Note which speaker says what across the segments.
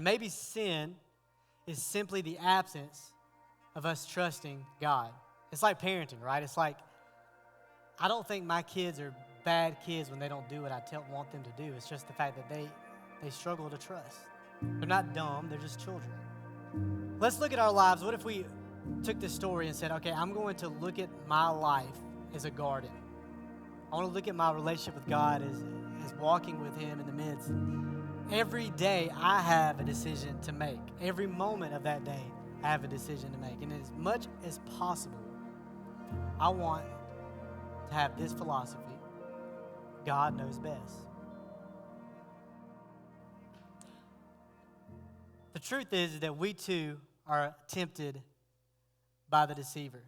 Speaker 1: Maybe sin is simply the absence of us trusting God. It's like parenting, right? It's like, I don't think my kids are bad kids when they don't do what I want them to do. It's just the fact that they struggle to trust. They're not dumb, they're just children. Let's look at our lives. What if we took this story and said, okay, I'm going to look at my life as a garden. I want to look at my relationship with God as walking with Him in the midst. Every day I have a decision to make. Every moment of that day I have a decision to make. And as much as possible, I want to have this philosophy: God knows best. The truth is that we too are tempted by the deceiver.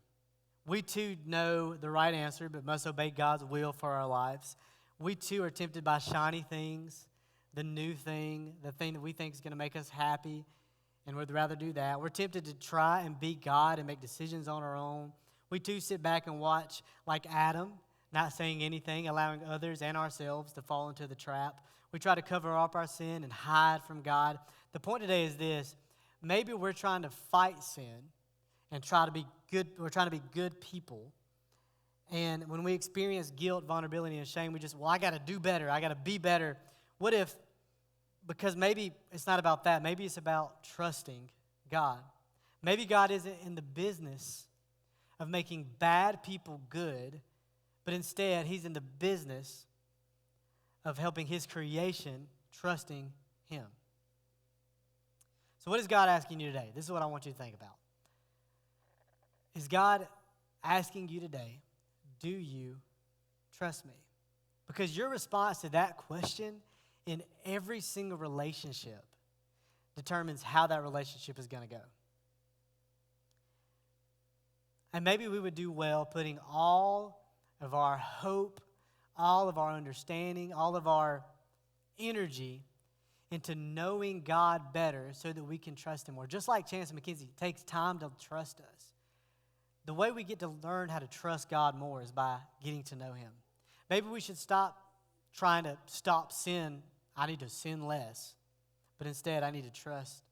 Speaker 1: We too know the right answer, but must obey God's will for our lives. We too are tempted by shiny things, the new thing, the thing that we think is going to make us happy, and we'd rather do that. We're tempted to try and be God and make decisions on our own. We too sit back and watch like Adam, not saying anything, allowing others and ourselves to fall into the trap. We try to cover up our sin and hide from God. The point today is this: maybe we're trying to fight sin and try to be good. We're trying to be good people. And when we experience guilt, vulnerability, and shame, we just, I got to do better. I got to be better. What if, because maybe it's not about that. Maybe it's about trusting God. Maybe God isn't in the business of making bad people good, but instead He's in the business of helping His creation trusting Him. So what is God asking you today? This is what I want you to think about. Is God asking you today, do you trust me? Because your response to that question in every single relationship determines how that relationship is going to go. And maybe we would do well putting all of our hope, all of our understanding, all of our energy into knowing God better so that we can trust Him more. Just like Chance McKenzie, it takes time to trust us. The way we get to learn how to trust God more is by getting to know Him. Maybe we should stop trying to stop sin. I need to sin less. But instead, I need to trust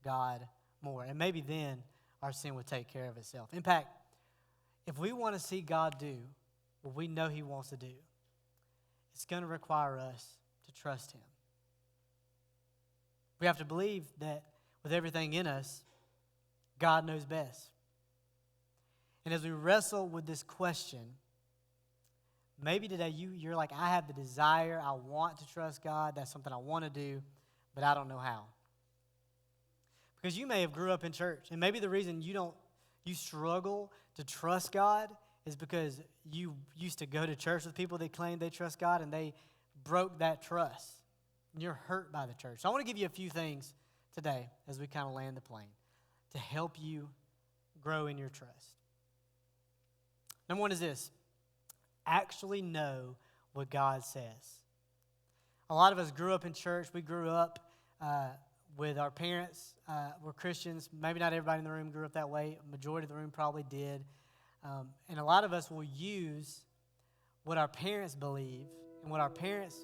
Speaker 1: God more. And maybe then our sin would take care of itself. In fact, if we want to see God do what we know He wants to do, it's going to require us to trust Him. We have to believe that with everything in us, God knows best. And as we wrestle with this question, maybe today you're like, I have the desire, I want to trust God, that's something I want to do, but I don't know how. Because you may have grew up in church, and maybe the reason you struggle to trust God is because you used to go to church with people that claimed they trust God, and they broke that trust. And you're hurt by the church. So I want to give you a few things today as we kind of land the plane to help you grow in your trust. Number one is this: actually know what God says. A lot of us grew up in church. We grew up with our parents. We're Christians. Maybe not everybody in the room grew up that way. A majority of the room probably did. And a lot of us will use what our parents believe and what our parents,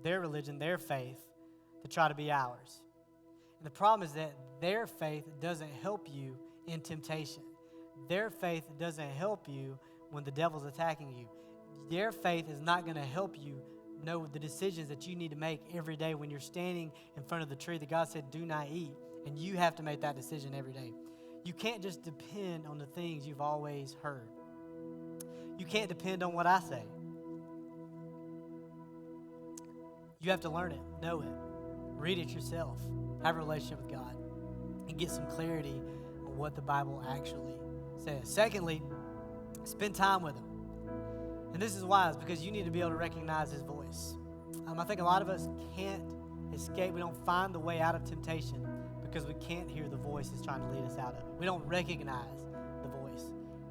Speaker 1: their religion, their faith, to try to be ours. And the problem is that their faith doesn't help you in temptation. Their faith doesn't help you when the devil's attacking you. Their faith is not going to help you know the decisions that you need to make every day when you're standing in front of the tree that God said, do not eat. And you have to make that decision every day. You can't just depend on the things you've always heard. You can't depend on what I say. You have to learn it, know it, read it yourself, have a relationship with God, and get some clarity on what the Bible actually says. Secondly, spend time with Him. And this is wise because you need to be able to recognize His voice. I think a lot of us can't escape. We don't find the way out of temptation because we can't hear the voice that's trying to lead us out of it. We don't recognize the voice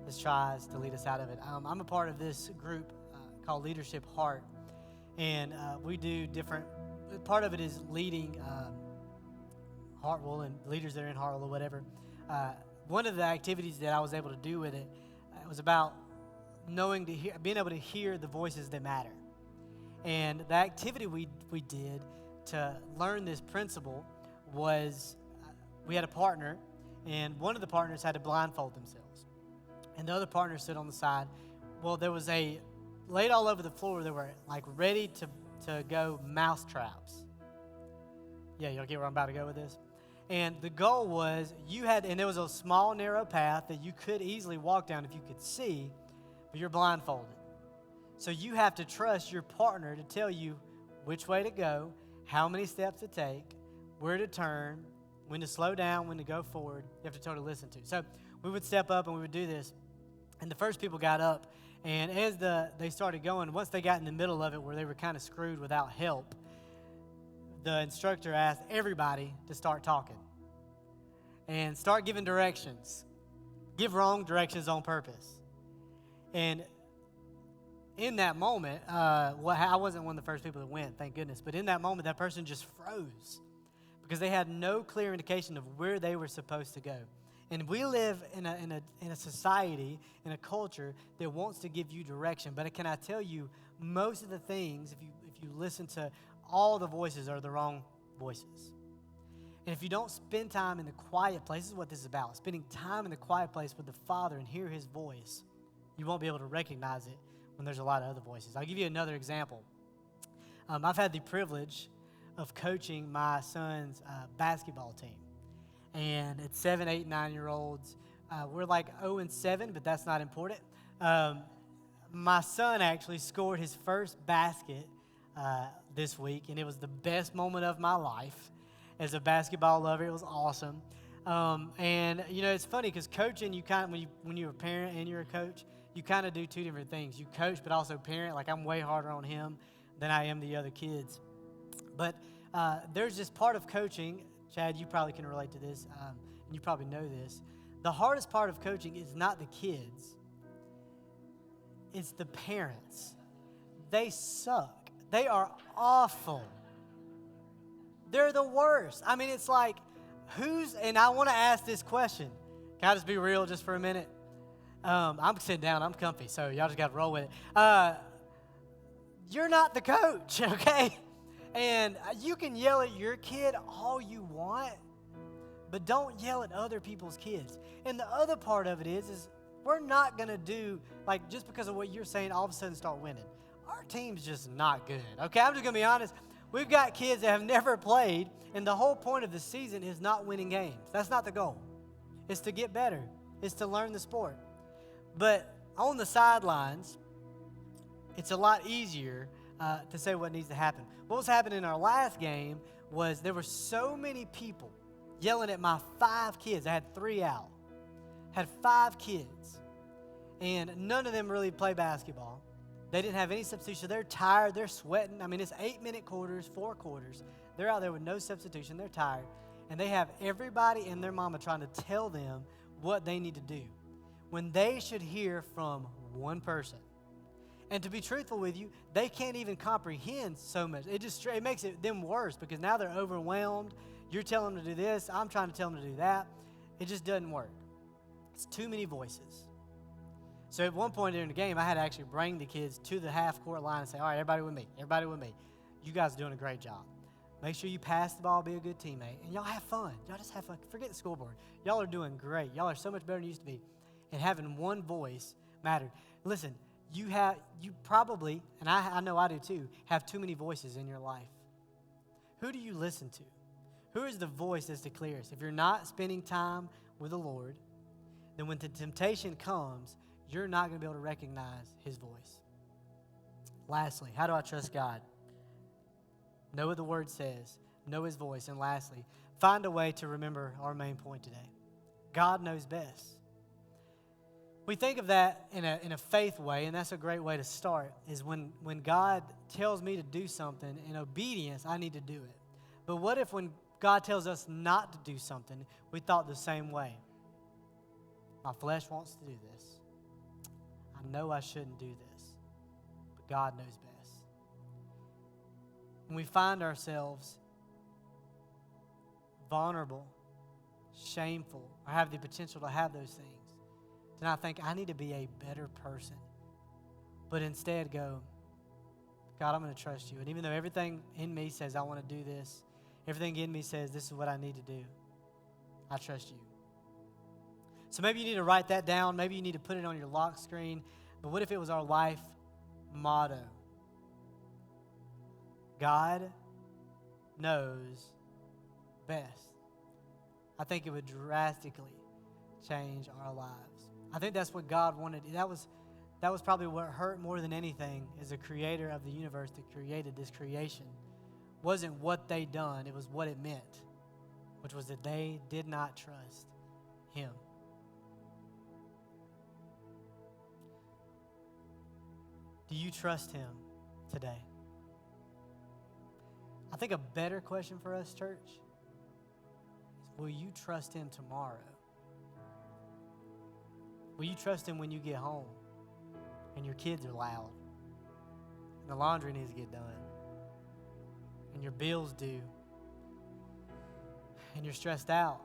Speaker 1: that tries to lead us out of it. I'm a part of this group called Leadership Heart. And we do different, part of it is leading Hartwell and leaders that are in Hartwell or whatever. One of the activities that I was able to do with it was about being able to hear the voices that matter. And the activity we did to learn this principle was we had a partner, and one of the partners had to blindfold themselves. And the other partner stood on the side. Well, there was laid all over the floor, there were like ready to go mouse traps. Yeah, you'll get where I'm about to go with this. And the goal was and there was a small narrow path that you could easily walk down if you could see, but you're blindfolded. So you have to trust your partner to tell you which way to go, how many steps to take, where to turn, when to slow down, when to go forward. You have to totally listen to. So we would step up and we would do this. And the first people got up, and as they started going, once they got in the middle of it where they were kind of screwed without help, the instructor asked everybody to start talking and start giving directions. Give wrong directions on purpose. And in that moment, I wasn't one of the first people that went, thank goodness, but in that moment, that person just froze because they had no clear indication of where they were supposed to go. And we live in a society, in a culture that wants to give you direction. But can I tell you, most of the things, if you listen to all the voices, are the wrong voices. And if you don't spend time in the quiet place, this is what this is about, spending time in the quiet place with the Father and hear His voice, you won't be able to recognize it when there's a lot of other voices. I'll give you another example. I've had the privilege of coaching my son's basketball team. And it's 7, 8, 9-year-olds. We're like 0-7, but that's not important. My son actually scored his first basket this week, and it was the best moment of my life as a basketball lover. It was awesome. And it's funny because coaching, you kind of when you're a parent and you're a coach, you kind of do two different things. You coach, but also parent. Like, I'm way harder on him than I am the other kids. But there's this part of coaching. Chad, you probably can relate to this, and you probably know this. The hardest part of coaching is not the kids. It's the parents. They suck. They are awful. They're the worst. I mean, it's like, and I want to ask this question. Can I just be real just for a minute? I'm sitting down. I'm comfy, so y'all just got to roll with it. You're not the coach, okay? And you can yell at your kid all you want, but don't yell at other people's kids. And the other part of it is we're not going to do, like, just because of what you're saying, all of a sudden start winning. Our team's just not good, okay? I'm just going to be honest. We've got kids that have never played, and the whole point of the season is not winning games. That's not the goal. It's to get better. It's to learn the sport. But on the sidelines, it's a lot easier to say what needs to happen. What was happening in our last game was there were so many people yelling at my 5 kids. I had 3 out. Had 5 kids. And none of them really play basketball. They didn't have any substitution. They're tired. They're sweating. I mean, it's 8-minute quarters, 4 quarters. They're out there with no substitution. They're tired. And they have everybody and their mama trying to tell them what they need to do, when they should hear from one person. And to be truthful with you, they can't even comprehend so much. It makes them worse because now they're overwhelmed. You're telling them to do this. I'm trying to tell them to do that. It just doesn't work. It's too many voices. So at one point during the game, I had to actually bring the kids to the half-court line and say, all right, everybody with me. Everybody with me. You guys are doing a great job. Make sure you pass the ball, be a good teammate, and y'all have fun. Y'all just have fun. Forget the scoreboard. Y'all are doing great. Y'all are so much better than you used to be. And having one voice mattered. Listen, you probably, and I know I do too, have too many voices in your life. Who do you listen to? Who is the voice that's the clearest? If you're not spending time with the Lord, then when the temptation comes, you're not going to be able to recognize His voice. Lastly, how do I trust God? Know what the Word says. Know His voice. And lastly, find a way to remember our main point today. God knows best. We think of that in a faith way, and that's a great way to start, is when God tells me to do something in obedience, I need to do it. But what if when God tells us not to do something, we thought the same way? My flesh wants to do this. I know I shouldn't do this, but God knows best. When we find ourselves vulnerable, shameful, or have the potential to have those things, then I think I need to be a better person. But instead go, God, I'm going to trust you. And even though everything in me says I want to do this, Everything in me says, this is what I need to do. I trust you. So maybe you need to write that down. Maybe you need to put it on your lock screen. But what if it was our life motto? God knows best. I think it would drastically change our lives. I think that's what God wanted. That was probably what hurt more than anything, is the creator of the universe that created this creation. Wasn't what they done, it was what it meant, which was that they did not trust him. Do you trust him today? I think a better question for us, church, is will you trust him tomorrow? Will you trust him when you get home and your kids are loud and the laundry needs to get done and your bills due and you're stressed out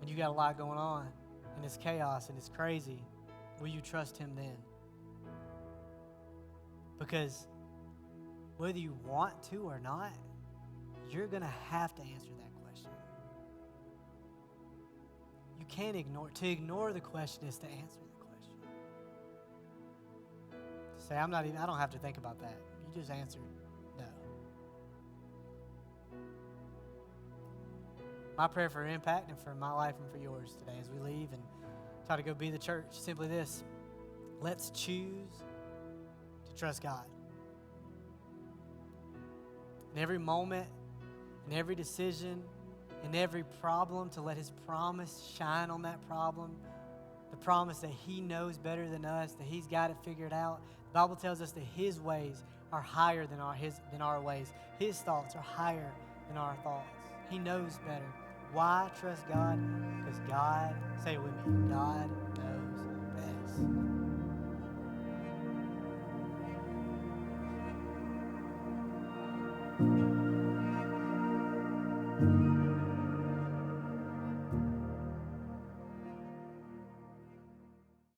Speaker 1: and you got a lot going on and it's chaos and it's crazy? Will you trust him then? Because whether you want to or not, you're going to have to answer that question. You can't ignore. To ignore the question is to answer the question. To say, I don't have to think about that. You just answered no. My prayer for impact and for my life and for yours today as we leave and try to go be the church, simply this: let's choose to trust God. In every moment, in every decision, in every problem, to let his promise shine on that problem. The promise that he knows better than us, that he's got it figured out. The Bible tells us that his ways are higher than our ways. His thoughts are higher than our thoughts. He knows better. Why trust God? Because God, say it with me, God knows